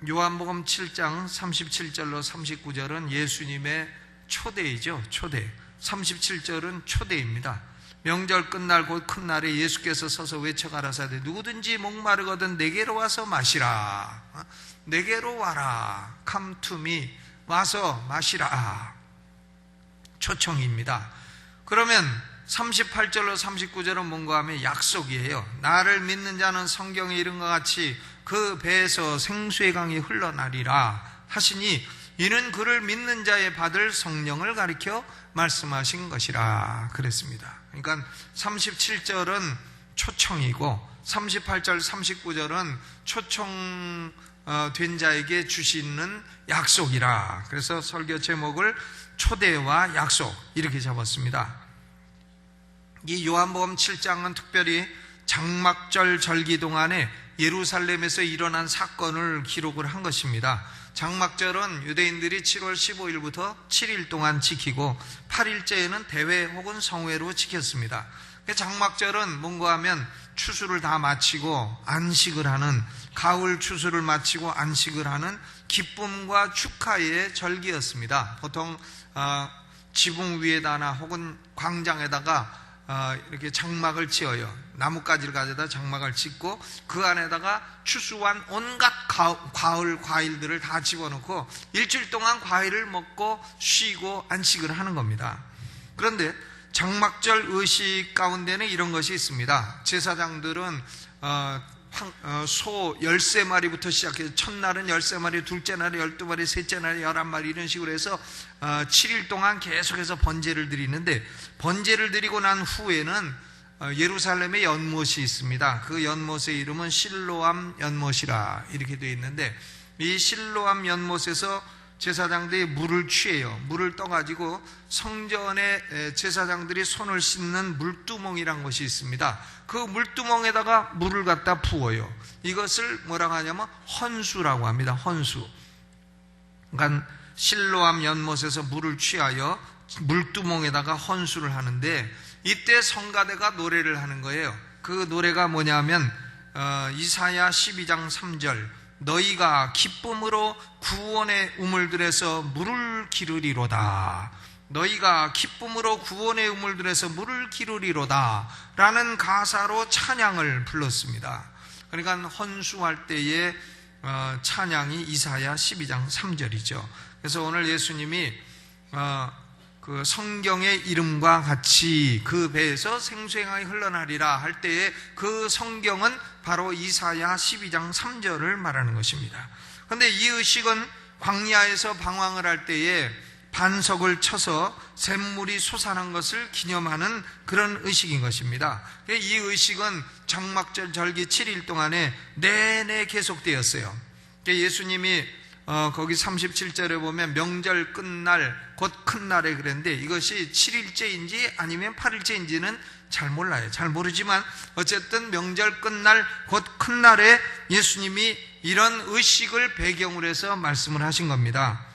요한복음 7장 37절로 39절은 예수님의 초대이죠. 초대. 37절은 초대입니다. 명절 끝날 곧 큰 날에 예수께서 서서 외쳐가라사대 누구든지 목마르거든 내게로 와서 마시라. 내게로 와라. Come to me. 와서 마시라. 초청입니다. 그러면 38절로 39절은 뭔가 하면 약속이에요. 나를 믿는 자는 성경에 이른 것 같이 그 배에서 생수의 강이 흘러나리라 하시니 이는 그를 믿는 자의 받을 성령을 가리켜 말씀하신 것이라 그랬습니다. 그러니까 37절은 초청이고 38절 39절은 초청된 자에게 주시는 약속이라. 그래서 설교 제목을 초대와 약속 이렇게 잡았습니다. 이 요한복음 7장은 특별히 장막절 절기 동안에 예루살렘에서 일어난 사건을 기록을 한 것입니다. 장막절은 유대인들이 7월 15일부터 7일 동안 지키고 8일째에는 대회 혹은 성회로 지켰습니다. 장막절은 뭔가 하면 추수를 다 마치고 안식을 하는, 가을 추수를 마치고 안식을 하는 기쁨과 축하의 절기였습니다. 보통 지붕 위에다나 혹은 광장에다가 이렇게 장막을 지어요. 나뭇가지를 가져다 장막을 짓고 그 안에다가 추수한 온갖 가을 과일들을 다 집어넣고 일주일 동안 과일을 먹고 쉬고 안식을 하는 겁니다. 그런데 장막절 의식 가운데는 이런 것이 있습니다. 제사장들은 소 13마리부터 시작해서 첫날은 13마리, 둘째 날에 12마리, 셋째 날에 11마리 이런 식으로 해서 7일 동안 계속해서 번제를 드리는데, 번제를 드리고 난 후에는 예루살렘에 연못이 있습니다. 그 연못의 이름은 실로암 연못이라 이렇게 되어 있는데, 이 실로암 연못에서 제사장들이 물을 취해요. 물을 떠가지고 성전에 제사장들이 손을 씻는 물두멍이란 것이 있습니다. 그 물두멍에다가 물을 갖다 부어요. 이것을 뭐라고 하냐면 헌수라고 합니다. 헌수. 그러니까 실로암 연못에서 물을 취하여 물두멍에다가 헌수를 하는데, 이때 성가대가 노래를 하는 거예요. 그 노래가 뭐냐면 이사야 12장 3절 너희가 기쁨으로 구원의 우물들에서 물을 기르리로다. 너희가 기쁨으로 구원의 우물들에서 물을 기르리로다 라는 가사로 찬양을 불렀습니다. 그러니까 헌수할 때의 찬양이 이사야 12장 3절이죠. 그래서 오늘 예수님이 그 성경의 이름과 같이 그 배에서 생수의 강이 흘러나리라 할 때에 그 성경은 바로 이사야 12장 3절을 말하는 것입니다. 그런데 이 의식은 광야에서 방황을 할 때에 반석을 쳐서 샘물이 솟아난 것을 기념하는 그런 의식인 것입니다. 이 의식은 장막절 절기 7일 동안에 내내 계속되었어요. 예수님이 거기 37절에 보면 명절 끝날 곧 큰 날에 그랬는데, 이것이 7일째인지 아니면 8일째인지는 잘 몰라요. 잘 모르지만 어쨌든 명절 끝날 곧 큰 날에 예수님이 이런 의식을 배경으로 해서 말씀을 하신 겁니다.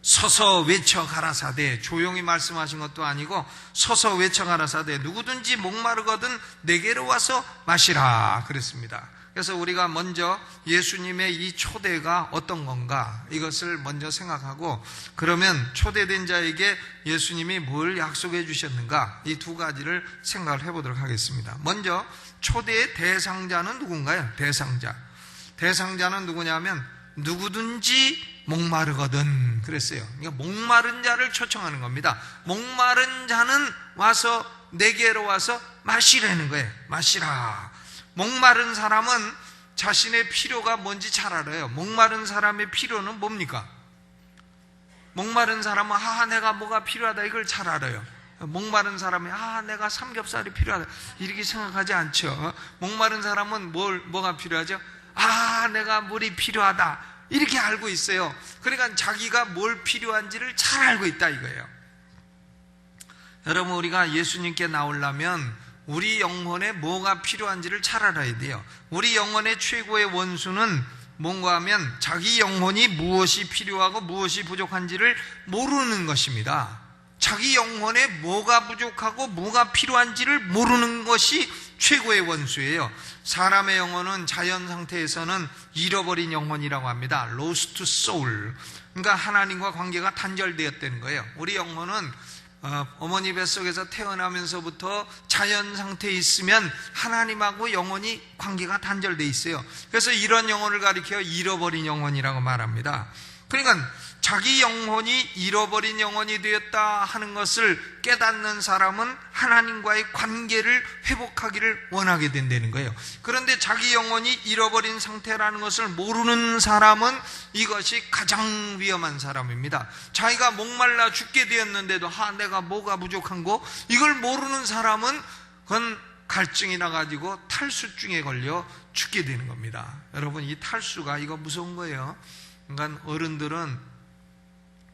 서서 외쳐 가라사대, 조용히 말씀하신 것도 아니고 서서 외쳐 가라사대 누구든지 목마르거든 내게로 와서 마시라 그랬습니다. 그래서 우리가 먼저 예수님의 이 초대가 어떤 건가, 이것을 먼저 생각하고, 그러면 초대된 자에게 예수님이 뭘 약속해 주셨는가, 이 두 가지를 생각을 해보도록 하겠습니다. 먼저 초대의 대상자는 누군가요? 대상자는 누구냐면 누구든지 목마르거든 그랬어요. 그러니까 목마른 자를 초청하는 겁니다. 목마른 자는 와서 내게로 와서 마시라는 거예요. 마시라. 목마른 사람은 자신의 필요가 뭔지 잘 알아요. 목마른 사람의 필요는 뭡니까? 목마른 사람은 내가 뭐가 필요하다 이걸 잘 알아요. 목마른 사람이 내가 삼겹살이 필요하다 이렇게 생각하지 않죠. 목마른 사람은 뭐가 필요하죠? 내가 물이 필요하다 이렇게 알고 있어요. 그러니까 자기가 뭘 필요한지를 잘 알고 있다 이거예요. 여러분, 우리가 예수님께 나오려면 우리 영혼에 뭐가 필요한지를 잘 알아야 돼요. 우리 영혼의 최고의 원수는 뭔가 하면 자기 영혼이 무엇이 필요하고 무엇이 부족한지를 모르는 것입니다. 자기 영혼에 뭐가 부족하고 뭐가 필요한지를 모르는 것이 최고의 원수예요. 사람의 영혼은 자연 상태에서는 잃어버린 영혼이라고 합니다. lost soul. 그러니까 하나님과 관계가 단절되었다는 거예요. 우리 영혼은 어머니 뱃속에서 태어나면서부터 자연 상태에 있으면 하나님하고 영혼이 관계가 단절되어 있어요. 그래서 이런 영혼을 가리켜 잃어버린 영혼이라고 말합니다. 그러니까 자기 영혼이 잃어버린 영혼이 되었다 하는 것을 깨닫는 사람은 하나님과의 관계를 회복하기를 원하게 된다는 거예요. 그런데 자기 영혼이 잃어버린 상태라는 것을 모르는 사람은 이것이 가장 위험한 사람입니다. 자기가 목말라 죽게 되었는데도 내가 뭐가 부족한 거? 이걸 모르는 사람은 그건 갈증이 나가지고 탈수증에 걸려 죽게 되는 겁니다. 여러분, 이 탈수가 이거 무서운 거예요. 그러니까 어른들은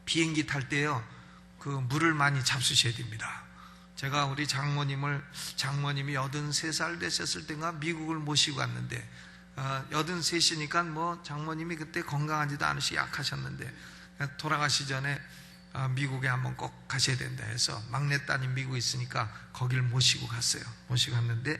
비행기 탈 때요, 그 물을 많이 잡수셔야 됩니다. 제가 우리 장모님이 83살 되셨을 때가 미국을 모시고 갔는데, 83이니까 뭐 장모님이 그때 건강하지도 않으시 약하셨는데, 돌아가시 전에 미국에 한번 꼭 가셔야 된다 해서 막내 따님 미국에 있으니까 거길 모시고 갔어요. 모시고 갔는데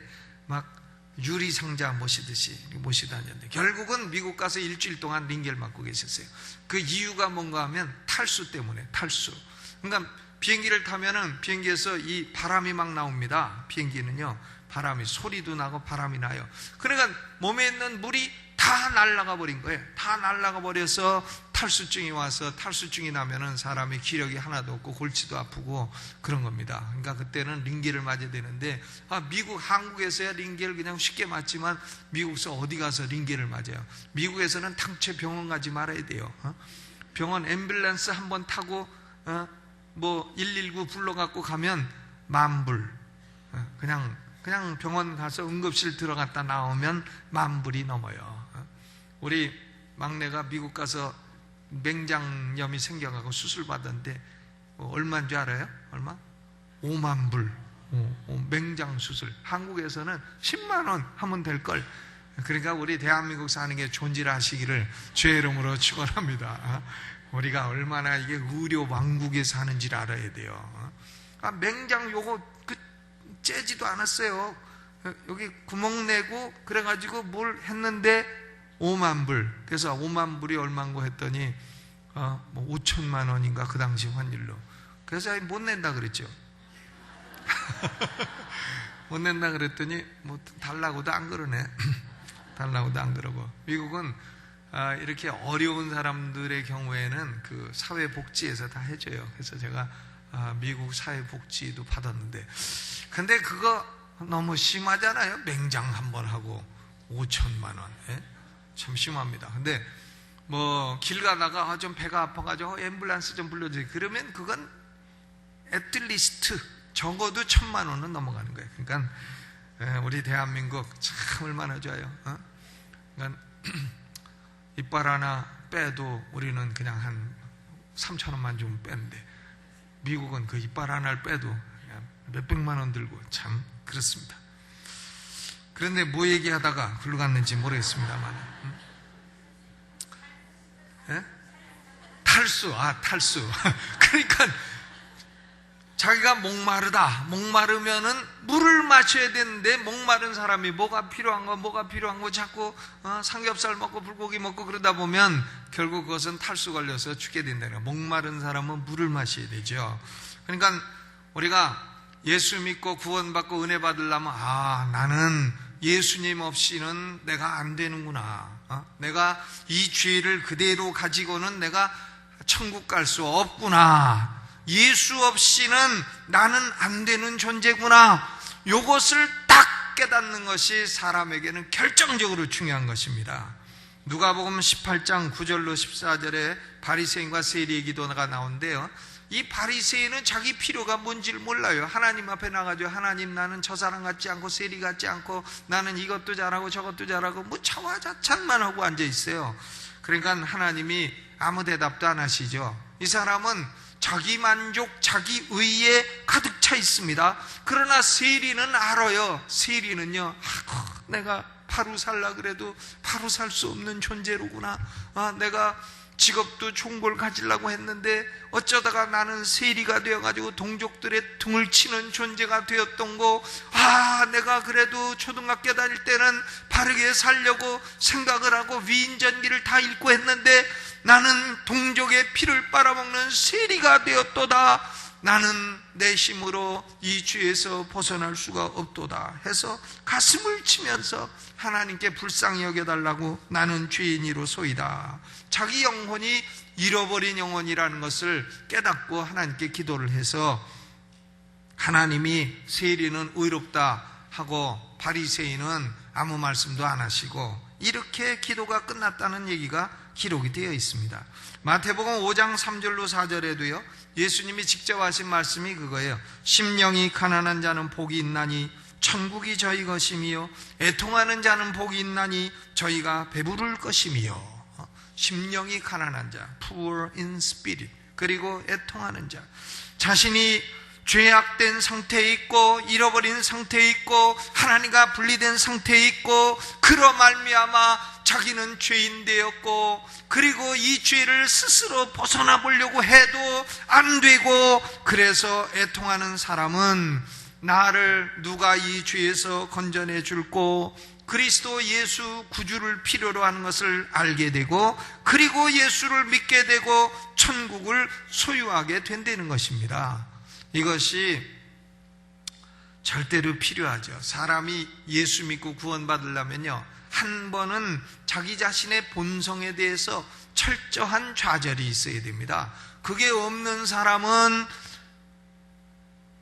막 유리상자 모시듯이 모시고 다녔는데 결국은 미국 가서 일주일 동안 링겔 맞고 계셨어요. 그 이유가 뭔가 하면 탈수 때문에, 탈수. 그러니까 비행기를 타면은 비행기에서 이 바람이 막 나옵니다. 비행기는요, 바람이, 소리도 나고 바람이 나요. 그러니까 몸에 있는 물이 다 날아가 버린 거예요. 다 날아가 버려서 탈수증이 와서, 탈수증이 나면은 사람의 기력이 하나도 없고 골치도 아프고 그런 겁니다. 그러니까 그때는 링겔을 맞아야 되는데, 한국에서야 링겔 그냥 쉽게 맞지만 미국에서 어디 가서 링겔을 맞아요. 미국에서는 당최 병원 가지 말아야 돼요. 병원 앰뷸런스 한번 타고 119 불러갖고 가면 $10,000. 그냥 병원 가서 응급실 들어갔다 나오면 $10,000이 넘어요. 우리 막내가 미국 가서 맹장염이 생겨가고 수술 받았는데 얼마인 줄 알아요? 얼마? $50,000. 맹장 수술. 한국에서는 10만 원 하면 될 걸. 그러니까 우리 대한민국 사는 게 존질하시기를 주의 이름으로 축원합니다. 우리가 얼마나 이게 의료 왕국에 사는지를 알아야 돼요. 맹장 요거 째지도 않았어요. 여기 구멍 내고 그래가지고 뭘 했는데 $50,000. 그래서 $50,000이 얼마인고 했더니 5천만 원인가 그 당시 환율로. 그래서 못 낸다 그랬죠. 못 낸다 그랬더니 뭐 달라고도 안 그러네. 달라고도 안 그러고. 미국은 이렇게 어려운 사람들의 경우에는 그 사회복지에서 다 해줘요. 그래서 제가 미국 사회복지도 받았는데, 근데 그거 너무 심하잖아요. 맹장 한번 하고 5천만 원. 참 심합니다. 근데 뭐 길 가다가 좀 배가 아파가지고 앰뷸런스 좀 불러주세요. 그러면 그건 애틀리스트 적어도 1,000만 원은 넘어가는 거예요. 그러니까 우리 대한민국 참 얼마나 좋아요. 그러니까 이빨 하나 빼도 우리는 그냥 한 3천 원만 좀 빼는데, 미국은 그 이빨 하나를 빼도 그냥 몇백만 원 들고 참 그렇습니다. 그런데 뭐 얘기하다가 흘러갔는지 모르겠습니다만, 탈수. 그러니까 자기가 목마르면은 물을 마셔야 되는데, 목마른 사람이 뭐가 필요한 거 자꾸 삼겹살 먹고 불고기 먹고 그러다 보면 결국 그것은 탈수 걸려서 죽게 된다는 거예요. 목마른 사람은 물을 마셔야 되죠. 그러니까 우리가 예수 믿고 구원받고 은혜 받으려면 나는 예수님 없이는 내가 안 되는구나. 내가 이 죄를 그대로 가지고는 내가 천국 갈 수 없구나. 예수 없이는 나는 안 되는 존재구나. 이것을 딱 깨닫는 것이 사람에게는 결정적으로 중요한 것입니다. 누가복음 18장 9절로 14절에 바리새인과 세리의 기도가 나오는데요, 이 바리새인은 자기 필요가 뭔지를 몰라요. 하나님 앞에 나가죠. 하나님, 나는 저 사람 같지 않고 세리 같지 않고 나는 이것도 잘하고 저것도 잘하고 뭐 자화자찬만 하고 앉아 있어요. 그러니까 하나님이 아무 대답도 안 하시죠. 이 사람은 자기 만족, 자기 의에 가득 차 있습니다. 그러나 세리는 알아요. 세리는요, 내가 바로 살라 그래도 바로 살 수 없는 존재로구나. 내가 직업도 좋은 걸 가지려고 했는데 어쩌다가 나는 세리가 되어가지고 동족들의 등을 치는 존재가 되었던 거, 내가 그래도 초등학교 다닐 때는 바르게 살려고 생각을 하고 위인전기를 다 읽고 했는데 나는 동족의 피를 빨아먹는 세리가 되었도다. 나는 내 힘으로 이 죄에서 벗어날 수가 없도다 해서 가슴을 치면서 하나님께 불쌍히 여겨달라고 나는 죄인이로소이다. 자기 영혼이 잃어버린 영혼이라는 것을 깨닫고 하나님께 기도를 해서 하나님이 세리는 의롭다 하고 바리새인은 아무 말씀도 안 하시고 이렇게 기도가 끝났다는 얘기가 기록이 되어 있습니다. 마태복음 5장 3절로 4절에도요 예수님이 직접 하신 말씀이 그거예요. 심령이 가난한 자는 복이 있나니 천국이 저희 것이며 애통하는 자는 복이 있나니 저희가 배부를 것이며. 심령이 가난한 자, poor in spirit, 그리고 애통하는 자, 자신이 죄악된 상태에 있고 잃어버린 상태에 있고 하나님과 분리된 상태에 있고 그로 말미암아 자기는 죄인 되었고 그리고 이 죄를 스스로 벗어나 보려고 해도 안 되고 그래서 애통하는 사람은 나를 누가 이 죄에서 건져내 줄고 그리스도 예수 구주를 필요로 하는 것을 알게 되고 그리고 예수를 믿게 되고 천국을 소유하게 된다는 것입니다. 이것이 절대로 필요하죠. 사람이 예수 믿고 구원받으려면요 한 번은 자기 자신의 본성에 대해서 철저한 좌절이 있어야 됩니다. 그게 없는 사람은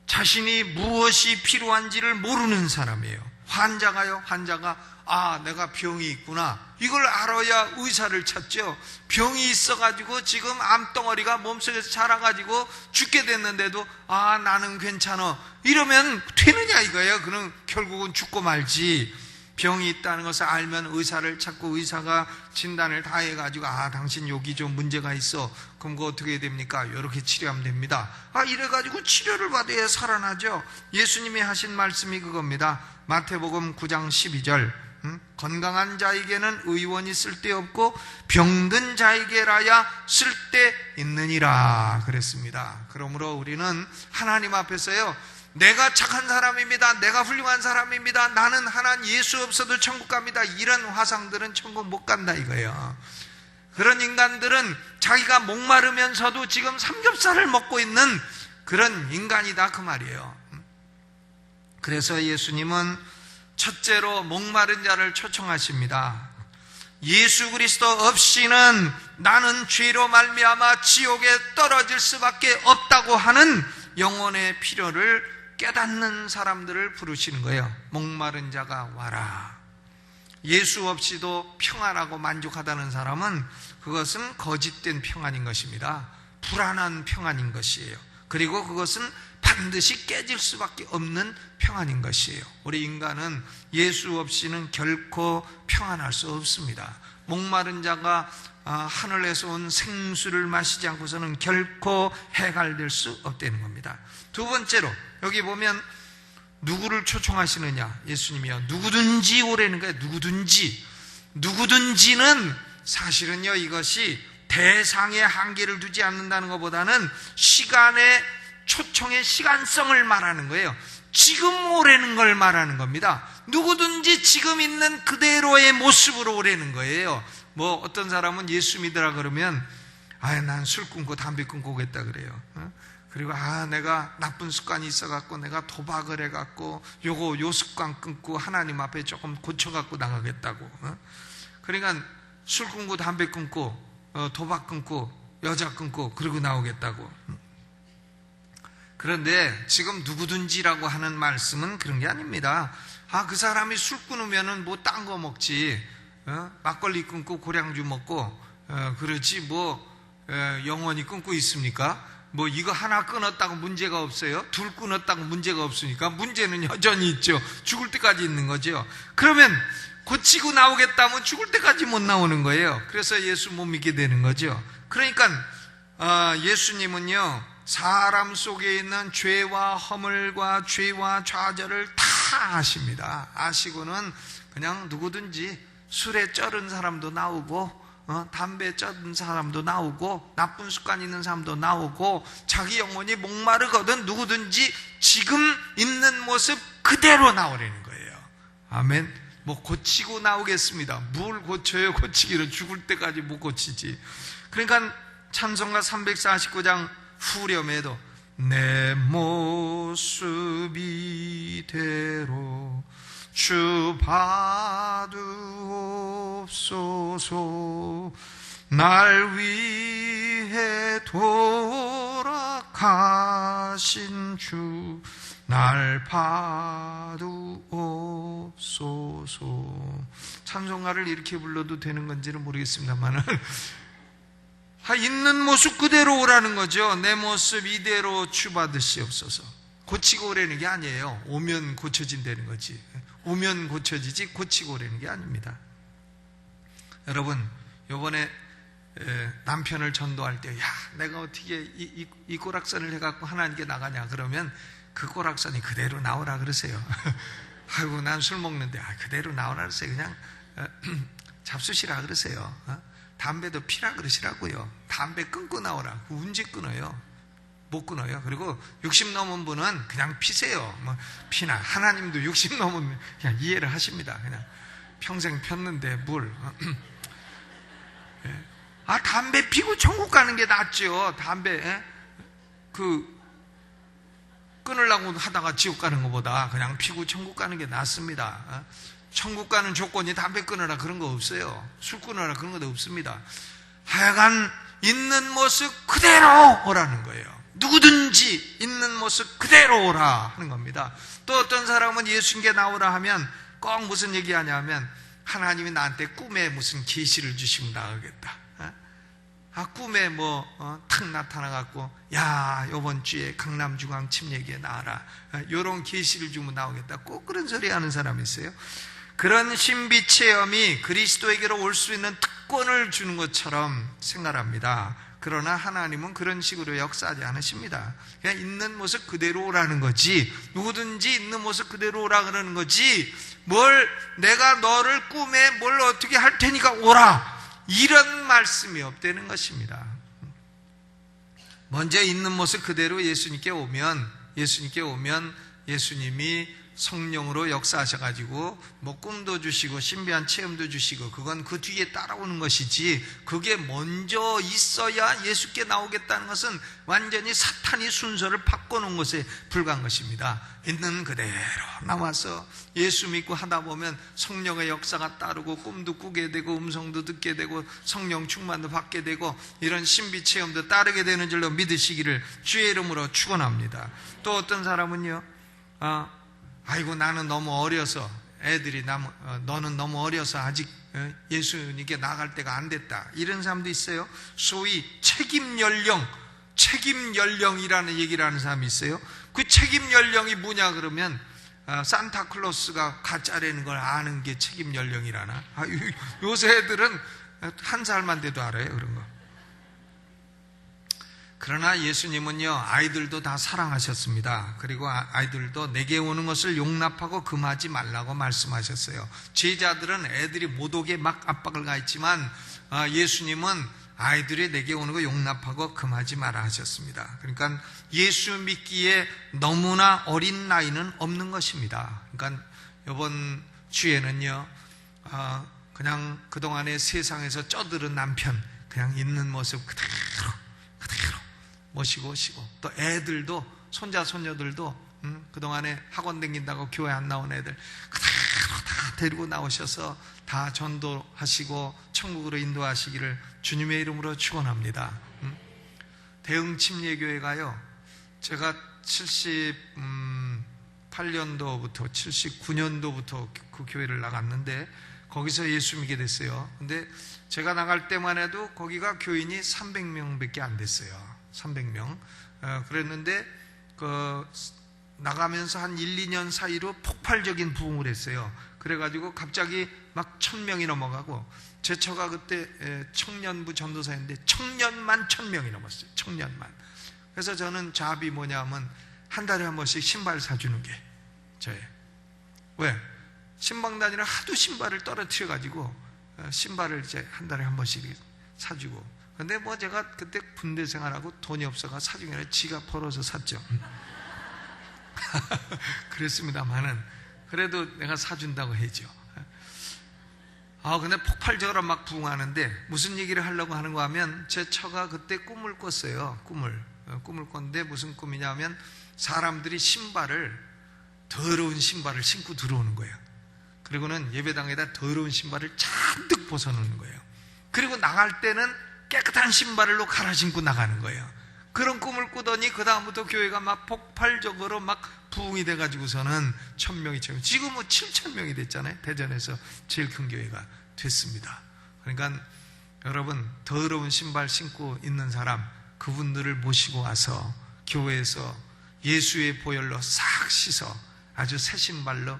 자신이 무엇이 필요한지를 모르는 사람이에요. 환자가 내가 병이 있구나 이걸 알아야 의사를 찾죠. 병이 있어가지고 지금 암덩어리가 몸속에서 자라가지고 죽게 됐는데도 나는 괜찮아 이러면 되느냐 이거예요. 그럼 결국은 죽고 말지. 병이 있다는 것을 알면 의사를 찾고 의사가 진단을 다 해가지고 당신 여기 좀 문제가 있어. 그럼 그거 어떻게 해야 됩니까? 이렇게 치료하면 됩니다. 이래가지고 치료를 받아야 살아나죠. 예수님이 하신 말씀이 그겁니다. 마태복음 9장 12절 건강한 자에게는 의원이 쓸데없고 병든 자에게라야 쓸데있느니라 그랬습니다. 그러므로 우리는 하나님 앞에서요 내가 착한 사람입니다. 내가 훌륭한 사람입니다. 나는 하나님 예수 없어도 천국 갑니다. 이런 화상들은 천국 못 간다 이거예요. 그런 인간들은 자기가 목마르면서도 지금 삼겹살을 먹고 있는 그런 인간이다 그 말이에요. 그래서 예수님은 첫째로 목마른 자를 초청하십니다. 예수 그리스도 없이는 나는 죄로 말미암아 지옥에 떨어질 수밖에 없다고 하는 영혼의 필요를 깨닫는 사람들을 부르시는 거예요. 목마른 자가 와라. 예수 없이도 평안하고 만족하다는 사람은 그것은 거짓된 평안인 것입니다. 불안한 평안인 것이에요. 그리고 그것은 반드시 깨질 수밖에 없는 평안인 것이에요. 우리 인간은 예수 없이는 결코 평안할 수 없습니다. 목마른 자가 하늘에서 온 생수를 마시지 않고서는 결코 해갈될 수 없다는 겁니다. 두 번째로 여기 보면 누구를 초청하시느냐 예수님이요 누구든지 오라는 거예요. 누구든지는 사실은요 이것이 대상에 한계를 두지 않는다는 것보다는 시간의 초청의 시간성을 말하는 거예요. 지금 오라는 걸 말하는 겁니다. 누구든지 지금 있는 그대로의 모습으로 오라는 거예요. 어떤 사람은 예수 믿으라 그러면 난 술 끊고 담배 끊고 오겠다 그래요. 그리고 내가 나쁜 습관이 있어갖고 내가 도박을 해갖고 요 습관 끊고 하나님 앞에 조금 고쳐갖고 나가겠다고. 그러니까 술 끊고 담배 끊고 도박 끊고 여자 끊고 그러고 나오겠다고. 그런데 지금 누구든지라고 하는 말씀은 그런 게 아닙니다. 그 사람이 술 끊으면은 딴 거 먹지. 막걸리 끊고 고량주 먹고 그렇지 영원히 끊고 있습니까? 이거 하나 끊었다고 문제가 없어요? 둘 끊었다고 문제가 없으니까 문제는 여전히 있죠. 죽을 때까지 있는 거죠. 그러면 고치고 나오겠다면 죽을 때까지 못 나오는 거예요. 그래서 예수 못 믿게 되는 거죠. 그러니까 예수님은요 사람 속에 있는 죄와 허물과 죄와 좌절을 다 아십니다. 아시고는 그냥 누구든지 술에 쩔은 사람도 나오고 담배 쩌는 사람도 나오고 나쁜 습관 있는 사람도 나오고 자기 영혼이 목마르거든 누구든지 지금 있는 모습 그대로 나오라는 거예요. 아멘. 뭐 고치고 나오겠습니다. 뭘 고쳐요? 고치기를 죽을 때까지 못 고치지. 그러니까 찬송가 349장 후렴에도 내 모습 이대로 주 봐두옵소서 날 위해 돌아가신 주 날 봐두옵소서. 찬송가를 이렇게 불러도 되는 건지는 모르겠습니다만 있는 모습 그대로 오라는 거죠. 내 모습 이대로 주 받으시옵소서. 고치고 오라는 게 아니에요. 오면 고쳐진다는 거지. 오면 고쳐지지 고치고 오라는 게 아닙니다. 여러분, 요번에 남편을 전도할 때 내가 어떻게 이 꼬락선을 해갖고 하나님께 나가냐 그러면 그 꼬락선이 그대로 나오라 그러세요. 아이고 난 술 먹는데 그대로 나오라 그러세요. 그냥 잡수시라 그러세요. 담배도 피라 그러시라고요. 담배 끊고 나오라. 언제 끊어요? 못 끊어요. 그리고 60 넘은 분은 그냥 피세요. 뭐 피나 하나님도 60 넘으면 그냥 이해를 하십니다. 그냥 평생 폈는데 물. 담배 피고 천국 가는 게 낫죠. 담배 끊으려고 하다가 지옥 가는 것보다 그냥 피고 천국 가는 게 낫습니다. 천국 가는 조건이 담배 끊으라 그런 거 없어요. 술 끊으라 그런 것도 없습니다. 하여간 있는 모습 그대로 오라는 거예요. 누구든지 있는 모습 그대로 오라 하는 겁니다. 또 어떤 사람은 예수님께 나오라 하면 꼭 무슨 얘기하냐면 하나님이 나한테 꿈에 무슨 계시를 주시면 나가겠다. 꿈에 탁 나타나갖고 요번 주에 강남중앙 침례기에 나와라. 요런 계시를 주면 나오겠다. 꼭 그런 소리 하는 사람이 있어요. 그런 신비 체험이 그리스도에게로 올 수 있는 특권을 주는 것처럼 생각합니다. 그러나 하나님은 그런 식으로 역사하지 않으십니다. 그냥 있는 모습 그대로 오라는 거지. 누구든지 있는 모습 그대로 오라 그러는 거지. 내가 너를 꿈에 뭘 어떻게 할 테니까 오라. 이런 말씀이 없다는 것입니다. 먼저 있는 모습 그대로 예수님께 오면 예수님이 성령으로 역사하셔가지고 꿈도 주시고 신비한 체험도 주시고 그건 그 뒤에 따라오는 것이지 그게 먼저 있어야 예수께 나오겠다는 것은 완전히 사탄이 순서를 바꿔놓은 것에 불과한 것입니다. 있는 그대로 나와서 예수 믿고 하다 보면 성령의 역사가 따르고 꿈도 꾸게 되고 음성도 듣게 되고 성령 충만도 받게 되고 이런 신비 체험도 따르게 되는 줄로 믿으시기를 주의 이름으로 축원합니다. 또 어떤 사람은요 아이고 나는 너무 어려서 애들이 너는 너무 어려서 아직 예수님께 나갈 때가 안 됐다 이런 사람도 있어요. 소위 책임 연령이라는 얘기를 하는 사람이 있어요. 그 책임 연령이 뭐냐 그러면 산타클로스가 가짜라는 걸 아는 게 책임 연령이라나. 요새 애들은 1살만 돼도 알아요 그런 거. 그러나 예수님은요 아이들도 다 사랑하셨습니다. 그리고 아이들도 내게 오는 것을 용납하고 금하지 말라고 말씀하셨어요. 제자들은 애들이 못 오게 막 압박을 가했지만 예수님은 아이들이 내게 오는 거 용납하고 금하지 마라 하셨습니다. 그러니까 예수 믿기에 너무나 어린 나이는 없는 것입니다. 그러니까 이번 주에는요 그냥 그동안에 세상에서 쩌들은 남편 그냥 있는 모습 그대로 모시고 오시고 또 애들도 손자 손녀들도 그동안에 학원 다닌다고 교회 안 나온 애들 그대로 다 데리고 나오셔서 다 전도하시고 천국으로 인도하시기를 주님의 이름으로 축원합니다. 대흥 침례교회가요 제가 78년도부터 79년도부터 그 교회를 나갔는데 거기서 예수 믿게 됐어요. 근데 제가 나갈 때만 해도 거기가 교인이 300명밖에 안 됐어요. 300명. 그랬는데 나가면서 한 1, 2년 사이로 폭발적인 부흥을 했어요. 그래가지고 갑자기 막 1000명이 넘어가고 제 처가 그때 청년부 전도사인데 청년만 1000명이 넘었어요. 청년만. 그래서 저는 잡이 뭐냐면 한 달에 한 번씩 신발 사주는 게 저예요. 왜? 신방 다니러 하도 신발을 떨어뜨려가지고 신발을 이제 한 달에 한 번씩 사주고. 근데 뭐 제가 그때 군대 생활하고 돈이 없어가 사준 게 아니라 지가 벌어서 샀죠. 그랬습니다만은 그래도 내가 사준다고 했죠. 근데 폭발적으로 막 부응하는데 무슨 얘기를 하려고 하는가 하면 제 처가 그때 꿈을 꿨어요. 꿈을 꿨는데 무슨 꿈이냐면 사람들이 더러운 신발을 신고 들어오는 거예요. 그리고는 예배당에다 더러운 신발을 잔뜩 벗어놓는 거예요. 그리고 나갈 때는 깨끗한 신발로 갈아 신고 나가는 거예요. 그런 꿈을 꾸더니 그 다음부터 교회가 막 폭발적으로 막 부흥이 돼가지고서는 1000명이 채우고 지금 뭐 7000명이 됐잖아요. 대전에서 제일 큰 교회가 됐습니다. 그러니까 여러분, 더러운 신발 신고 있는 사람, 그분들을 모시고 와서 교회에서 예수의 보혈로 싹 씻어 아주 새 신발로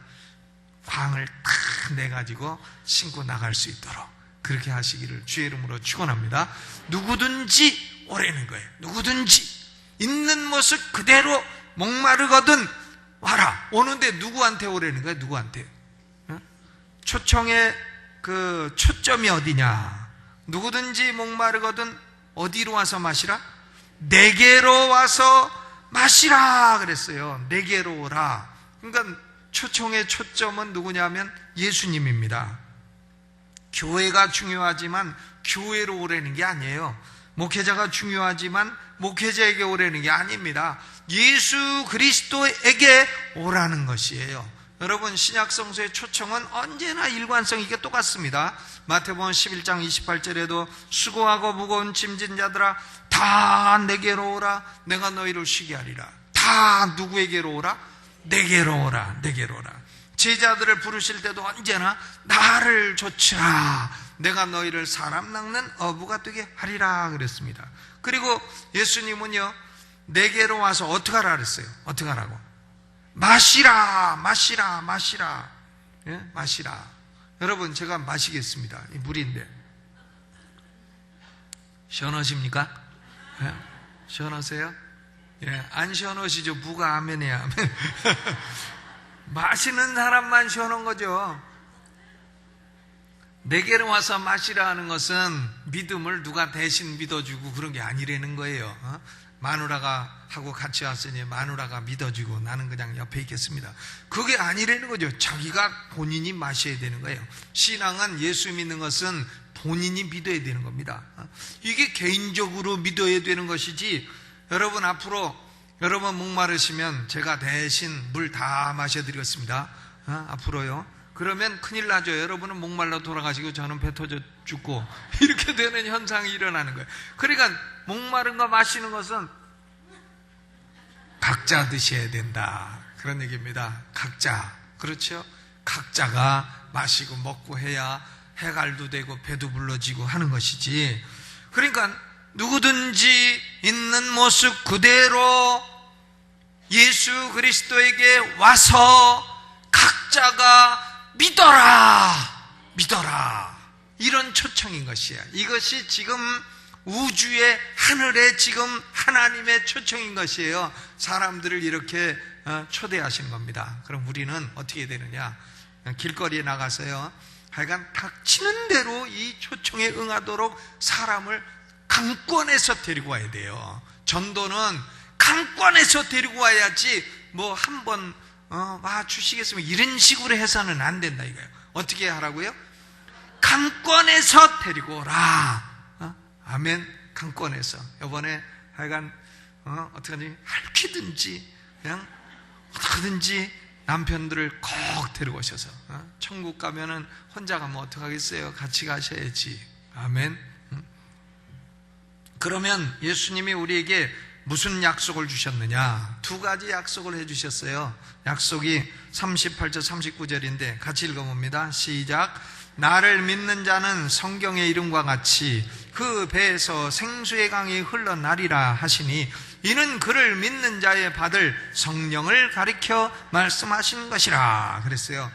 광을 탁 내가지고 신고 나갈 수 있도록 그렇게 하시기를 주의 이름으로 축원합니다. 누구든지 오라는 거예요. 누구든지 있는 모습 그대로 목마르거든 와라. 오는데 누구한테 오라는 거예요? 누구한테? 초청의 그 초점이 어디냐? 누구든지 목마르거든 어디로 와서 마시라? 내게로 와서 마시라 그랬어요. 내게로 오라. 그러니까 초청의 초점은 누구냐면 예수님입니다. 교회가 중요하지만 교회로 오라는 게 아니에요. 목회자가 중요하지만 목회자에게 오라는 게 아닙니다. 예수 그리스도에게 오라는 것이에요. 여러분, 신약 성서의 초청은 언제나 일관성 있게 똑같습니다. 마태복음 11장 28절에도 수고하고 무거운 짐진 자들아 다 내게로 오라. 내가 너희를 쉬게 하리라. 다 누구에게로 오라? 내게로 오라. 내게로 오라. 제자들을 부르실 때도 언제나 나를 좇으라. 내가 너희를 사람 낚는 어부가 되게 하리라 그랬습니다. 그리고 예수님은요, 내게로 와서 어떻게 하라 그랬어요? 어떻게 하라고? 마시라, 마시라, 마시라. 예? 마시라. 여러분, 제가 마시겠습니다. 이 물인데. 시원하십니까? 예? 시원하세요? 예, 안 시원하시죠? 무가 아멘이야, 아멘. 마시는 사람만 시원한 거죠. 내게로 와서 마시라 하는 것은 믿음을 누가 대신 믿어주고 그런 게 아니라는 거예요. 마누라가 하고 같이 왔으니 마누라가 믿어주고 나는 그냥 옆에 있겠습니다. 그게 아니라는 거죠. 자기가 본인이 마셔야 되는 거예요. 신앙은 예수 믿는 것은 본인이 믿어야 되는 겁니다. 이게 개인적으로 믿어야 되는 것이지. 여러분, 앞으로 여러분 목마르시면 제가 대신 물 다 마셔드리겠습니다. 앞으로요. 그러면 큰일 나죠. 여러분은 목말라 돌아가시고 저는 배 터져 죽고 이렇게 되는 현상이 일어나는 거예요. 그러니까 목마른 거 마시는 것은 각자 드셔야 된다, 그런 얘기입니다. 각자. 그렇죠? 각자가 마시고 먹고 해야 해갈도 되고 배도 불러지고 하는 것이지. 그러니까 누구든지 있는 모습 그대로 예수 그리스도에게 와서 각자가 믿어라, 믿어라. 이런 초청인 것이야. 이것이 지금 우주의 하늘의 지금 하나님의 초청인 것이에요. 사람들을 이렇게 초대하시는 겁니다. 그럼 우리는 어떻게 되느냐? 길거리에 나가서요, 하여간 닥치는 대로 이 초청에 응하도록 사람을 강권해서 데리고 와야 돼요. 전도는 강권해서 데리고 와야지 뭐 한번 와 주시겠으면 이런 식으로 해서는 안 된다 이거예요. 어떻게 하라고요? 강권해서 데리고 오라. 아멘. 강권해서. 이번에 하여간 어떻게든지 할퀴든지 그냥 어떻게든지 남편들을 꼭 데리고 오셔서 천국 가면은 혼자 가면 어떡하겠어요? 같이 가셔야지. 아멘. 그러면 예수님이 우리에게 무슨 약속을 주셨느냐? 두 가지 약속을 해주셨어요. 약속이 38절 39절인데 같이 읽어봅니다. 시작. 나를 믿는 자는 성경의 이름과 같이 그 배에서 생수의 강이 흘러나리라 하시니 이는 그를 믿는 자의 받을 성령을 가리켜 말씀하신 것이라 그랬어요.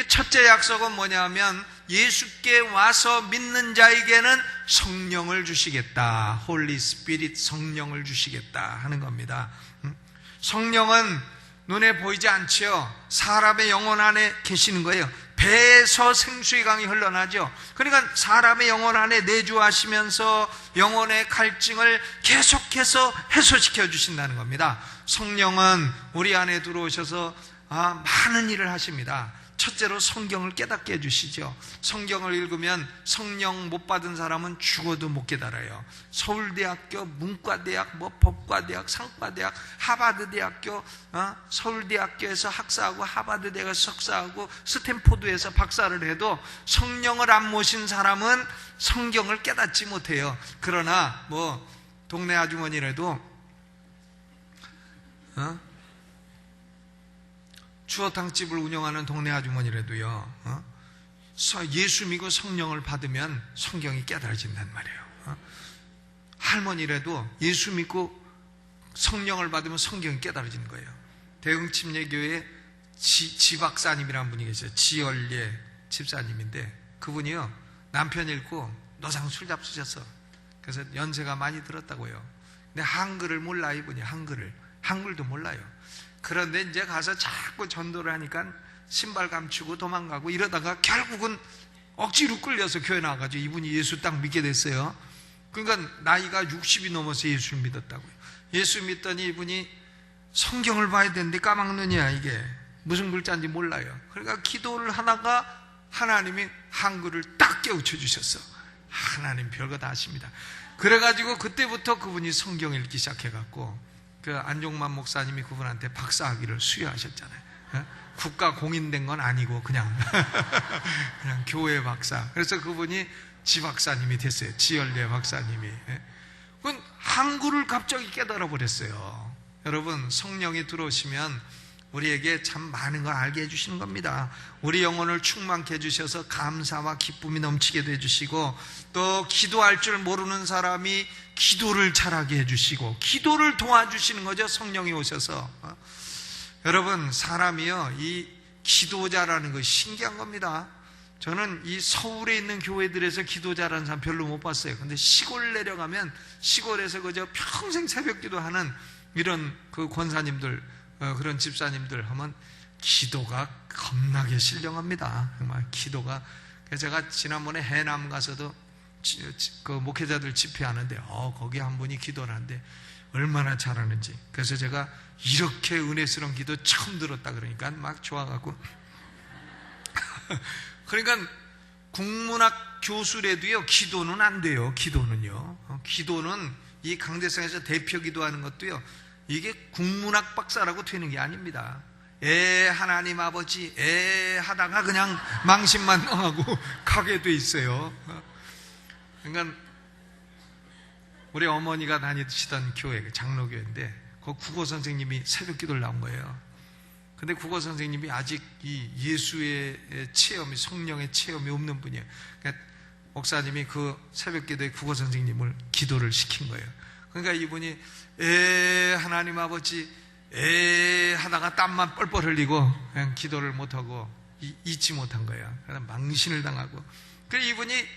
첫째 약속은 뭐냐면 예수께 와서 믿는 자에게는 성령을 주시겠다. 홀리 스피릿, 성령을 주시겠다 하는 겁니다. 성령은 눈에 보이지 않지요. 사람의 영혼 안에 계시는 거예요. 배에서 생수의 강이 흘러나죠. 그러니까 사람의 영혼 안에 내주하시면서 영혼의 갈증을 계속해서 해소시켜 주신다는 겁니다. 성령은 우리 안에 들어오셔서 많은 일을 하십니다. 첫째로 성경을 깨닫게 해주시죠. 성경을 읽으면 성령 못 받은 사람은 죽어도 못 깨달아요. 서울대학교 문과대학, 법과대학, 상과대학, 하버드대학교, 서울대학교에서 학사하고 하버드대학에서 석사하고 스탠포드에서 박사를 해도 성령을 안 모신 사람은 성경을 깨닫지 못해요. 그러나 동네 아주머니라도 추어탕집을 운영하는 동네 아주머니라도요, 예수 믿고 성령을 받으면 성경이 깨달아진단 말이에요. 할머니라도 예수 믿고 성령을 받으면 성경이 깨달아지는 거예요. 대흥침례교회 지박사님이라는 분이 계세요. 지열예 집사님인데 그분이요, 남편 잃고 노상 술 잡수셨어. 그래서 연세가 많이 들었다고요. 근데 한글을 몰라, 이분이. 한글도 몰라요. 그런데 이제 가서 자꾸 전도를 하니까 신발 감추고 도망가고 이러다가 결국은 억지로 끌려서 교회 나와가지고 이분이 예수 딱 믿게 됐어요. 그러니까 나이가 60이 넘어서 예수를 믿었다고요. 예수 믿더니 이분이 성경을 봐야 되는데 까막눈이야. 이게 무슨 글자인지 몰라요. 그러니까 기도를 하다가 하나님이 한글을 딱 깨우쳐 주셨어. 하나님 별거 다 하십니다. 그래가지고 그때부터 그분이 성경 읽기 시작해갖고 그 안종만 목사님이 그분한테 박사학위를 수여하셨잖아요. 국가 공인된 건 아니고 그냥 교회 박사. 그래서 그분이 지박사님이 됐어요. 지열례 박사님이. 그건 한글을 갑자기 깨달아 버렸어요. 여러분, 성령이 들어오시면 우리에게 참 많은 걸 알게 해주시는 겁니다. 우리 영혼을 충만케 해주셔서 감사와 기쁨이 넘치게 해주시고, 또 기도할 줄 모르는 사람이 기도를 잘하게 해주시고, 기도를 도와주시는 거죠. 성령이 오셔서. 여러분, 사람이요, 이 기도자라는 것이 신기한 겁니다. 저는 이 서울에 있는 교회들에서 기도 잘하는 사람 별로 못 봤어요. 근데 시골 내려가면 시골에서 그저 평생 새벽 기도하는 이런 그 권사님들, 그런 집사님들 하면 기도가 겁나게 신령합니다. 정말 기도가. 제가 지난번에 해남 가서도 그 목회자들 집회하는데 거기 한 분이 기도를 하는데 얼마나 잘하는지. 그래서 제가 이렇게 은혜스러운 기도 처음 들었다 그러니까 막 좋아가고 그러니까 국문학 교수래도요, 기도는 안 돼요. 기도는요. 기도는 이 강대상에서 대표 기도하는 것도요, 이게 국문학 박사라고 되는 게 아닙니다. 하나님 아버지 하다가 그냥 망신만 당하고 가게 돼 있어요. 그러니까 우리 어머니가 다니시던 교회, 장로교회인데 그 국어 선생님이 새벽 기도를 나온 거예요. 근데 국어 선생님이 아직 이 예수의 체험이, 성령의 체험이 없는 분이에요. 그러니까 목사님이 그 새벽 기도에 국어 선생님을 기도를 시킨 거예요. 그러니까 이분이 하나님 아버지 하다가 땀만 뻘뻘 흘리고 그냥 기도를 못하고 잊지 못한 거예요. 그래서 망신을 당하고. 그래서 이분이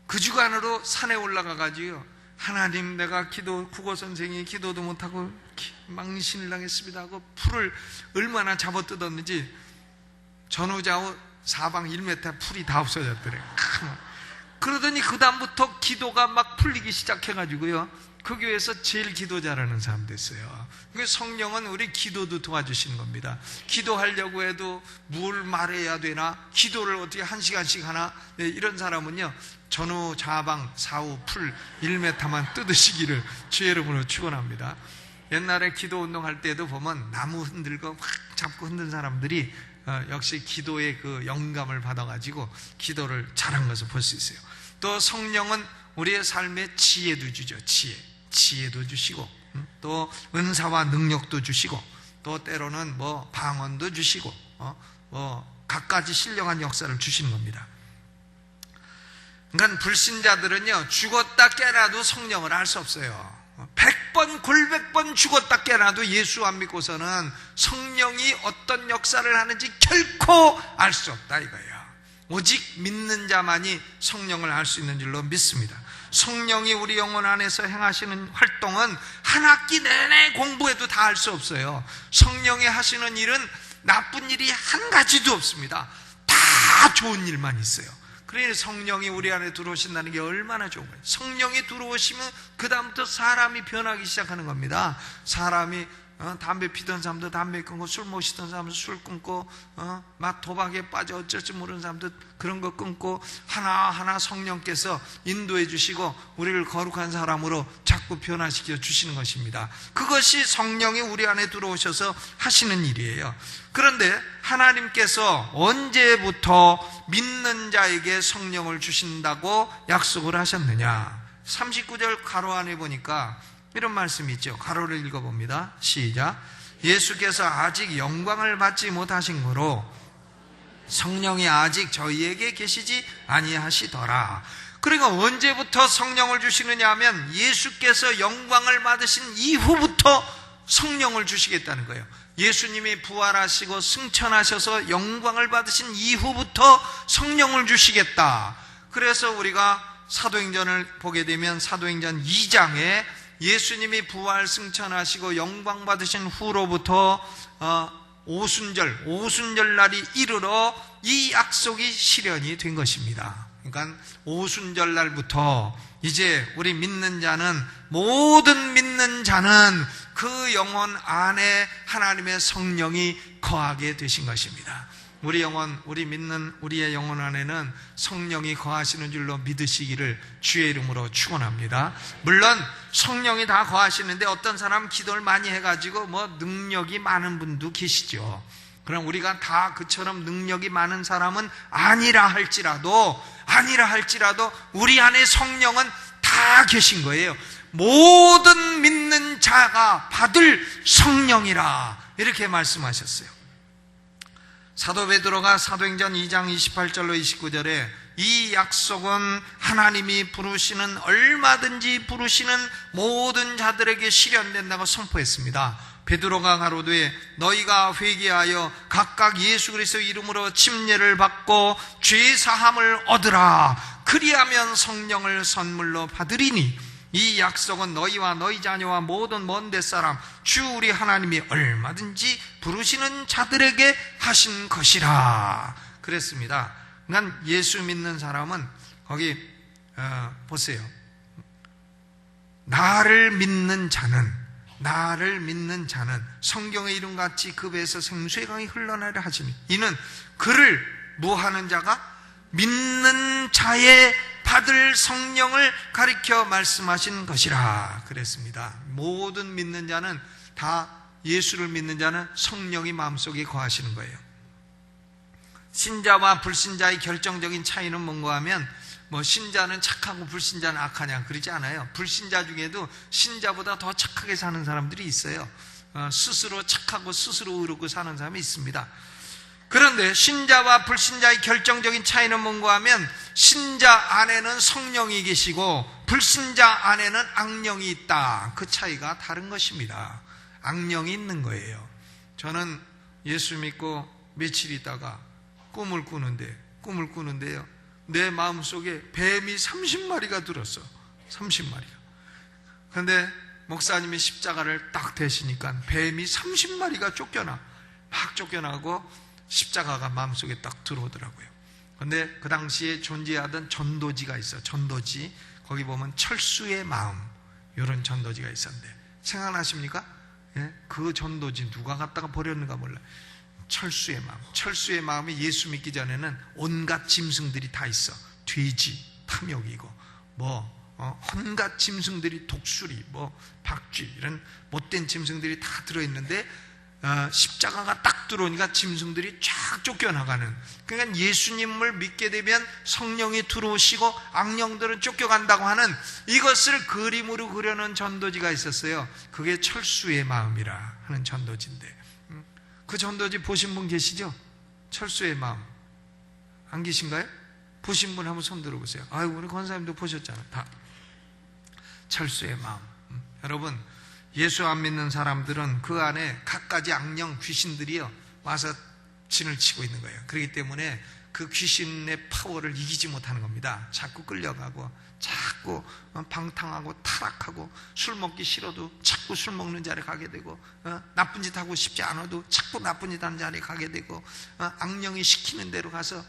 그 주간으로 산에 올라가가지고 하나님, 내가 국어 선생이 기도도 못하고 망신을 당했습니다 하고 풀을 얼마나 잡아뜯었는지 전후좌우 사방 1m 풀이 다 없어졌더래요. 그러더니 그 다음부터 기도가 막 풀리기 시작해가지고요, 그 교회에서 제일 기도 잘하는 사람 됐어요. 성령은 우리 기도도 도와주시는 겁니다. 기도하려고 해도 뭘 말해야 되나, 기도를 어떻게 1시간씩 하나, 이런 사람은요, 전후 좌방 사후 풀 1m만 뜯으시기를 주의 이름으로 축원합니다. 옛날에 기도 운동할 때도 보면 나무 흔들고 막 잡고 흔든 사람들이 역시 기도의 그 영감을 받아가지고 기도를 잘한 것을 볼 수 있어요. 또 성령은 우리의 삶에 지혜도 주죠. 지혜도 주시고, 또 은사와 능력도 주시고, 또 때로는 방언도 주시고, 갖가지 신령한 역사를 주시는 겁니다. 그러니까 불신자들은요, 죽었다 깨나도 성령을 알 수 없어요. 100번 골백번 죽었다 깨나도 예수 안 믿고서는 성령이 어떤 역사를 하는지 결코 알 수 없다 이거예요. 오직 믿는 자만이 성령을 알 수 있는 줄로 믿습니다. 성령이 우리 영혼 안에서 행하시는 활동은 한 학기 내내 공부해도 다 알 수 없어요. 성령이 하시는 일은 나쁜 일이 한 가지도 없습니다. 다 다 좋은 일만 있어요. 그러니 성령이 우리 안에 들어오신다는 게 얼마나 좋은 거예요. 성령이 들어오시면 그 다음부터 사람이 변하기 시작하는 겁니다. 사람이 담배 피던 사람도 담배 끊고, 술 마시던 사람도 술 끊고, 막 도박에 빠져 어쩔 줄 모르는 사람도 그런 거 끊고, 하나하나 성령께서 인도해 주시고 우리를 거룩한 사람으로 자꾸 변화시켜 주시는 것입니다. 그것이 성령이 우리 안에 들어오셔서 하시는 일이에요. 그런데 하나님께서 언제부터 믿는 자에게 성령을 주신다고 약속을 하셨느냐? 39절 가로 안에 보니까 이런 말씀이 있죠. 가로를 읽어봅니다. 시작. 예수께서 아직 영광을 받지 못하신 거로 성령이 아직 저희에게 계시지 아니하시더라. 그러니까 언제부터 성령을 주시느냐 하면 예수께서 영광을 받으신 이후부터 성령을 주시겠다는 거예요. 예수님이 부활하시고 승천하셔서 영광을 받으신 이후부터 성령을 주시겠다. 그래서 우리가 사도행전을 보게 되면 사도행전 2장에 예수님이 부활 승천하시고 영광 받으신 후로부터 오순절 날이 이르러 이 약속이 실현이 된 것입니다. 그러니까 오순절 날부터 이제 우리 믿는 자는, 모든 믿는 자는 그 영혼 안에 하나님의 성령이 거하게 되신 것입니다. 우리 영혼, 우리의 영혼 안에는 성령이 거하시는 줄로 믿으시기를 주의 이름으로 축원합니다. 물론 성령이 다 거하시는데 어떤 사람 기도를 많이 해가지고 능력이 많은 분도 계시죠. 그럼 우리가 다 그처럼 능력이 많은 사람은 아니라 할지라도 우리 안에 성령은 다 계신 거예요. 모든 믿는 자가 받을 성령이라 이렇게 말씀하셨어요. 사도 베드로가 사도행전 2장 28절로 29절에 이 약속은 하나님이 부르시는, 얼마든지 부르시는 모든 자들에게 실현된다고 선포했습니다. 베드로가 가로되 너희가 회개하여 각각 예수 그리스도 이름으로 침례를 받고 죄 사함을 얻으라. 그리하면 성령을 선물로 받으리니 이 약속은 너희와 너희 자녀와 모든 먼 데 사람 주 우리 하나님이 얼마든지 부르시는 자들에게 하신 것이라 그랬습니다. 그러니까 예수 믿는 사람은 거기 보세요. 나를 믿는 자는 성경의 이름같이 그 배에서 생수의 강이 흘러나려 하시니 이는 그를 무하는 자가 믿는 자의 받을 성령을 가리켜 말씀하신 것이라 그랬습니다. 모든 믿는 자는 다, 예수를 믿는 자는 성령이 마음속에 거하시는 거예요. 신자와 불신자의 결정적인 차이는 뭔가 하면 신자는 착하고 불신자는 악하냐 그러지 않아요. 불신자 중에도 신자보다 더 착하게 사는 사람들이 있어요. 스스로 착하고 스스로 의롭고 사는 사람이 있습니다. 그런데 신자와 불신자의 결정적인 차이는 뭔가 하면 신자 안에는 성령이 계시고 불신자 안에는 악령이 있다. 그 차이가 다른 것입니다. 악령이 있는 거예요. 저는 예수 믿고 며칠 있다가 꿈을 꾸는데요. 내 마음속에 뱀이 30마리가 들었어. 30마리가. 그런데 목사님이 십자가를 딱 대시니까 뱀이 30마리가 쫓겨나고 십자가가 마음속에 딱 들어오더라고요. 그런데 그 당시에 존재하던 전도지가 있어. 전도지. 거기 보면 철수의 마음, 이런 전도지가 있었는데 생각나십니까? 예? 그 전도지 누가 갖다가 버렸는가 몰라요. 철수의 마음. 철수의 마음이 예수 믿기 전에는 온갖 짐승들이 다 있어. 돼지, 탐욕이고 온갖 짐승들이, 독수리, 박쥐, 이런 못된 짐승들이 다 들어있는데 십자가가 딱 들어오니까 짐승들이 쫙 쫓겨나가는. 그러니까 예수님을 믿게 되면 성령이 들어오시고 악령들은 쫓겨간다고 하는, 이것을 그림으로 그려놓은 전도지가 있었어요. 그게 철수의 마음이라 하는 전도지인데, 그 전도지 보신 분 계시죠? 철수의 마음 안 계신가요? 보신 분 한번 손 들어보세요. 아유, 우리 권사님도 보셨잖아. 다 철수의 마음. 여러분, 예수 안 믿는 사람들은 그 안에 갖가지 악령, 귀신들이요 와서 진을 치고 있는 거예요. 그렇기 때문에 그 귀신의 파워를 이기지 못하는 겁니다. 자꾸 끌려가고, 자꾸 방탕하고 타락하고, 술 먹기 싫어도 자꾸 술 먹는 자리에 가게 되고, 나쁜 짓 하고 싶지 않아도 자꾸 나쁜 짓 하는 자리에 가게 되고, 악령이 시키는 대로 가서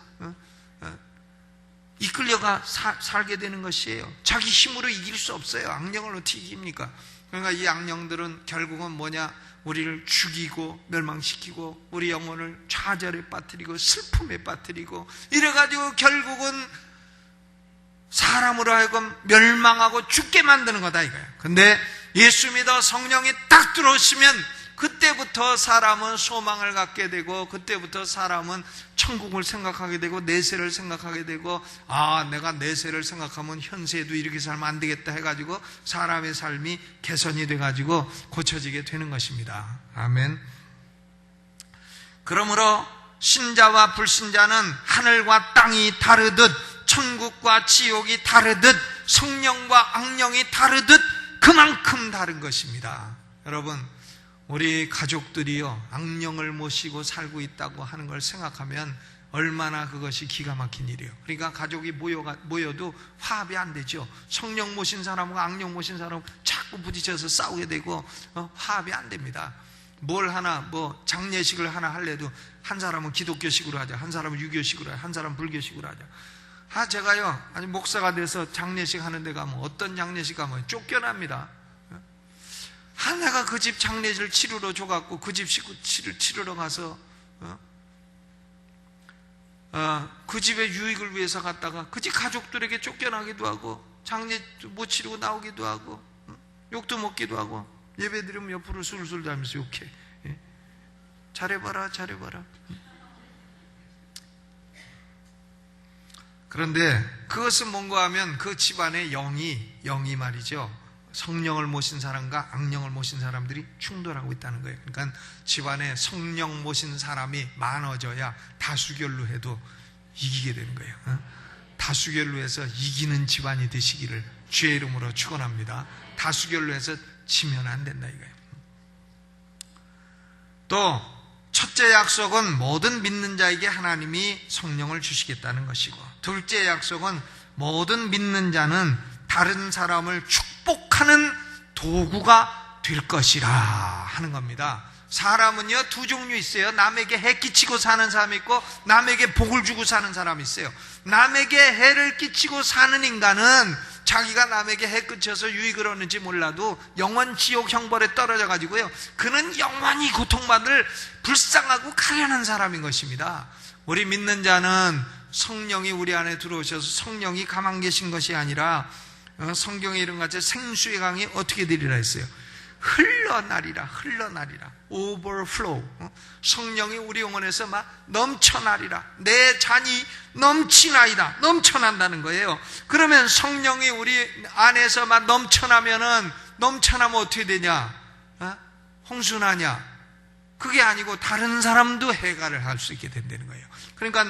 이끌려가 살게 되는 것이에요. 자기 힘으로 이길 수 없어요. 악령을 어떻게 이깁니까? 그러니까 이 악령들은 결국은 뭐냐? 우리를 죽이고 멸망시키고 우리 영혼을 좌절에 빠뜨리고 슬픔에 빠뜨리고 이래가지고 결국은 사람으로 하여금 멸망하고 죽게 만드는 거다 이거예요. 근데 예수 믿어 성령이 딱 들어오시면 그때부터 사람은 소망을 갖게 되고 그때부터 사람은 천국을 생각하게 되고 내세를 생각하게 되고 내가 내세를 생각하면 현세에도 이렇게 살면 안 되겠다 해가지고 사람의 삶이 개선이 돼가지고 고쳐지게 되는 것입니다. 아멘. 그러므로 신자와 불신자는 하늘과 땅이 다르듯 천국과 지옥이 다르듯 성령과 악령이 다르듯 그만큼 다른 것입니다. 여러분, 우리 가족들이요 악령을 모시고 살고 있다고 하는 걸 생각하면 얼마나 그것이 기가 막힌 일이에요. 그러니까 가족이 모여도 화합이 안 되죠. 성령 모신 사람과 악령 모신 사람은 자꾸 부딪혀서 싸우게 되고 화합이 안 됩니다. 뭘 하나 장례식을 하나 할래도 한 사람은 기독교식으로 하자, 한 사람은 유교식으로 하자, 한 사람은 불교식으로 하자. 제가요 아니 목사가 돼서 장례식 하는 데 가면 어떤 장례식 가면 쫓겨납니다. 내가 그 집 장례를 치르러 줘갖고 그 집 식구 치르러 가서 그 집의 유익을 위해서 갔다가 그 집 가족들에게 쫓겨나기도 하고 장례 못 치르고 나오기도 하고 욕도 먹기도 하고 예배 드리면 옆으로 술술 달면서 욕해. 잘해봐라 잘해봐라. 그런데 그것은 뭔가 하면 그 집안의 영이 말이죠, 성령을 모신 사람과 악령을 모신 사람들이 충돌하고 있다는 거예요. 그러니까 집안에 성령 모신 사람이 많아져야 다수결로 해도 이기게 되는 거예요. 다수결로 해서 이기는 집안이 되시기를 주의 이름으로 축원합니다. 다수결로 해서 지면 안 된다 이거예요. 또 첫째 약속은 모든 믿는 자에게 하나님이 성령을 주시겠다는 것이고, 둘째 약속은 모든 믿는 자는 다른 사람을 축복하는 도구가 될 것이라 하는 겁니다. 사람은요 두 종류 있어요. 남에게 해 끼치고 사는 사람이 있고 남에게 복을 주고 사는 사람이 있어요. 남에게 해를 끼치고 사는 인간은 자기가 남에게 해 끼쳐서 유익을 얻는지 몰라도 영원 지옥 형벌에 떨어져 가지고요 그는 영원히 고통받을 불쌍하고 가련한 사람인 것입니다. 우리 믿는 자는 성령이 우리 안에 들어오셔서 성령이 가만 계신 것이 아니라 성경에 이른같이 생수의 강이 어떻게 되리라 했어요? 흘러나리라. overflow. 성령이 우리 영혼에서 막 넘쳐나리라. 내 잔이 넘치나이다. 넘쳐난다는 거예요. 그러면 성령이 우리 안에서 막 넘쳐나면 어떻게 되냐? 홍수나냐? 그게 아니고 다른 사람도 해가를 할 수 있게 된다는 거예요. 그러니까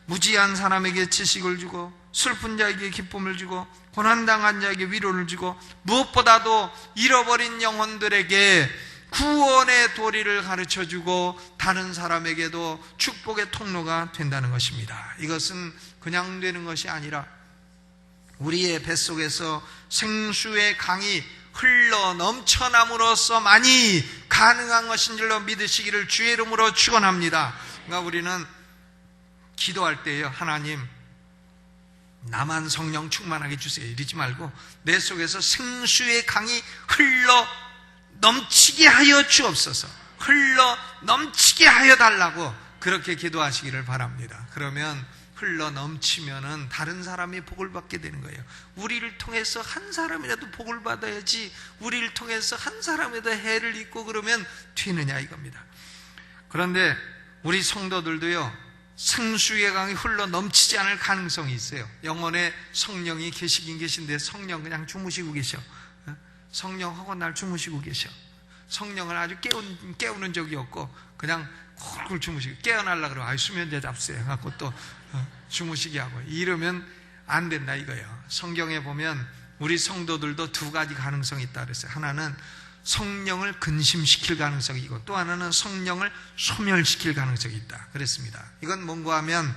무지한 사람에게 지식을 주고 슬픈 자에게 기쁨을 주고 고난당한 자에게 위로를 주고 무엇보다도 잃어버린 영혼들에게 구원의 도리를 가르쳐주고 다른 사람에게도 축복의 통로가 된다는 것입니다. 이것은 그냥 되는 것이 아니라 우리의 뱃속에서 생수의 강이 흘러 넘쳐남으로써만이 가능한 것인 줄로 믿으시기를 주의 이름으로 축원합니다. 그러니까 우리는 기도할 때요, 하나님 나만 성령 충만하게 주세요 이러지 말고 내 속에서 생수의 강이 흘러 넘치게 하여 주옵소서, 흘러 넘치게 하여 달라고 그렇게 기도하시기를 바랍니다. 그러면 흘러 넘치면은 다른 사람이 복을 받게 되는 거예요. 우리를 통해서 한 사람이라도 복을 받아야지 우리를 통해서 한 사람이라도 해를 입고 그러면 되느냐 이겁니다. 그런데 우리 성도들도요 생수의 강이 흘러 넘치지 않을 가능성이 있어요. 영혼에 성령이 계시긴 계신데 성령 그냥 주무시고 계셔. 성령하고 날 주무시고 계셔. 성령을 아주 깨우는 적이 없고 그냥 콜콜 주무시고 깨어나려고 그러고 수면제 잡수요 해갖고 또 주무시게 하고 이러면 안 된다 이거예요. 성경에 보면 우리 성도들도 두 가지 가능성이 있다 그랬어요. 하나는 성령을 근심시킬 가능성이 있고 또 하나는 성령을 소멸시킬 가능성이 있다 그랬습니다. 이건 뭔가 하면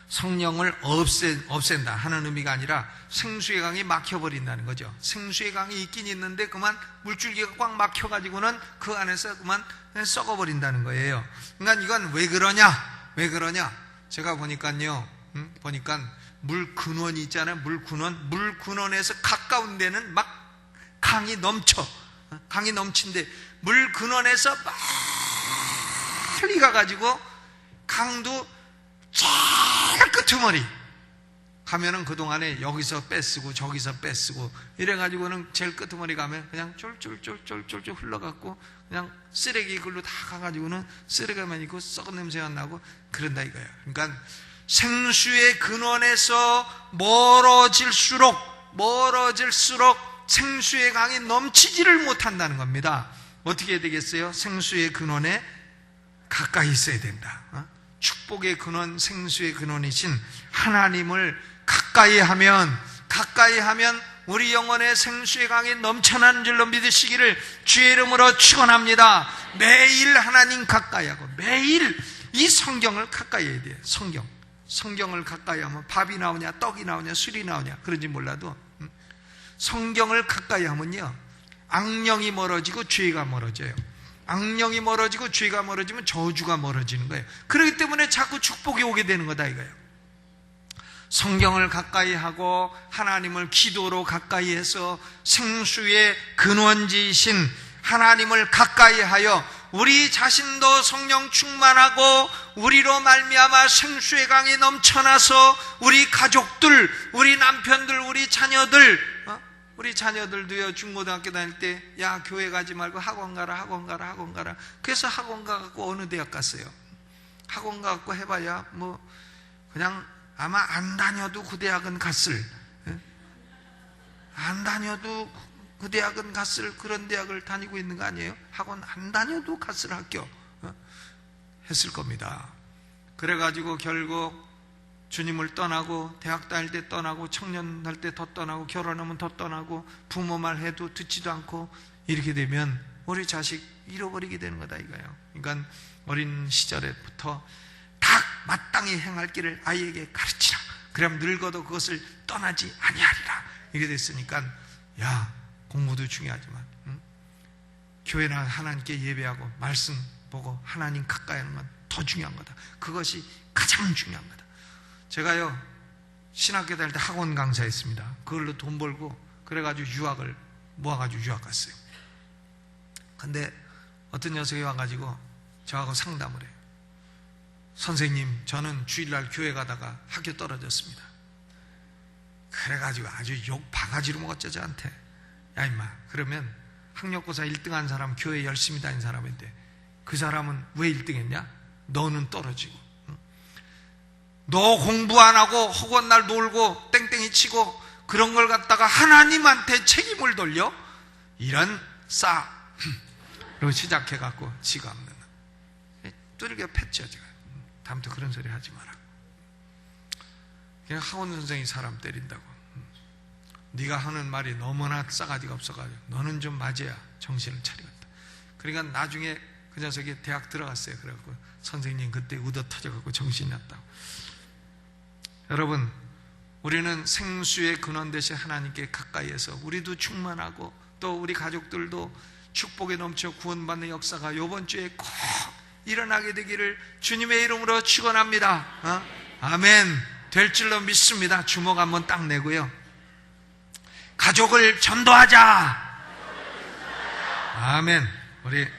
성령을 없앤다 하는 의미가 아니라 생수의 강이 막혀버린다는 거죠. 생수의 강이 있긴 있는데 그만 물줄기가 꽉 막혀가지고는 그 안에서 그만 썩어버린다는 거예요. 그러니까 이건 왜 그러냐? 제가 보니까요, 보니까 물 근원이 있잖아요. 물 근원에서 가까운 데는 막 강이 넘쳐. 강이 넘친데 물 근원에서 멀리 가가지고 강도 제일 끄트머리 가면은 그동안에 여기서 뺏쓰고 저기서 뺏쓰고 이래가지고는 제일 끄트머리 가면 그냥 쫄쫄쫄쫄쫄 흘러갖고 그냥 쓰레기 글로 다 가가지고는 쓰레기만 있고 썩은 냄새가 나고 그런다 이거예요. 그러니까 생수의 근원에서 멀어질수록 생수의 강이 넘치지를 못한다는 겁니다. 어떻게 해야 되겠어요? 생수의 근원에 가까이 있어야 된다. 축복의 근원, 생수의 근원이신 하나님을 가까이 하면 우리 영혼의 생수의 강이 넘쳐나는 줄로 믿으시기를 주의 이름으로 축원합니다. 매일 하나님 가까이 하고 매일 이 성경을 가까이 해야 돼요. 성경을 가까이 하면 밥이 나오냐 떡이 나오냐 술이 나오냐 그런지 몰라도 성경을 가까이 하면요, 악령이 멀어지고 죄가 멀어져요. 악령이 멀어지고 죄가 멀어지면 저주가 멀어지는 거예요. 그렇기 때문에 자꾸 축복이 오게 되는 거다 이거예요. 성경을 가까이 하고 하나님을 기도로 가까이 해서 생수의 근원지이신 하나님을 가까이 하여 우리 자신도 성령 충만하고 우리로 말미암아 생수의 강이 넘쳐나서 우리 가족들, 우리 남편들, 우리 자녀들도요, 중고등학교 다닐 때 야 교회 가지 말고 학원 가라. 그래서 학원 가갖고 어느 대학 갔어요? 학원 가갖고 해봐야 뭐 그냥 아마 안 다녀도 그 대학은 갔을, 안 다녀도 그 대학은 갔을 그런 대학을 다니고 있는 거 아니에요? 학원 안 다녀도 갔을 학교 했을 겁니다. 그래가지고 결국 주님을 떠나고 대학 다닐 때 떠나고 청년 할 때 더 떠나고 결혼하면 더 떠나고 부모 말 해도 듣지도 않고 이렇게 되면 우리 자식 잃어버리게 되는 거다 이거예요. 그러니까 어린 시절에부터 다 마땅히 행할 길을 아이에게 가르치라. 그럼 늙어도 그것을 떠나지 아니하리라. 이렇게 됐으니까 야, 공부도 중요하지만 교회나 하나님께 예배하고 말씀 보고 하나님 가까이 하는 건 더 중요한 거다. 그것이 가장 중요한 거다. 제가요, 신학교 다닐 때 학원 강사했습니다. 그걸로 돈 벌고 그래가지고 유학을 모아가지고 유학 갔어요. 근데 어떤 녀석이 와가지고 저하고 상담을 해요. 선생님, 저는 주일날 교회 가다가 학교 떨어졌습니다. 그래가지고 아주 욕 바가지로 먹었죠 저한테. 야 임마, 그러면 학력고사 1등한 사람, 교회 열심히 다닌 사람인데 그 사람은 왜 1등했냐? 너는 떨어지고 너 공부 안 하고 허구한 날 놀고 땡땡이 치고 그런 걸 갖다가 하나님한테 책임을 돌려? 이런 로 시작해갖고 지가 없는 뚜리겨 팼죠. 제가 다음부터 그런 소리 하지 마라. 그냥 학원 선생이 사람 때린다고. 네가 하는 말이 너무나 싸가지가 없어가지고 너는 좀 맞아야 정신을 차리겠다. 그러니까 나중에 그 녀석이 대학 들어갔어요. 그래갖고 선생님 그때 의도 터져갖고 정신이 났다고. 여러분, 우리는 생수의 근원 되신 하나님께 가까이에서 우리도 충만하고 또 우리 가족들도 축복에 넘쳐 구원받는 역사가 이번 주에 꼭 일어나게 되기를 주님의 이름으로 축원합니다. 아멘. 될 줄로 믿습니다. 주먹 한번 딱 내고요, 가족을 전도하자. 아멘. 우리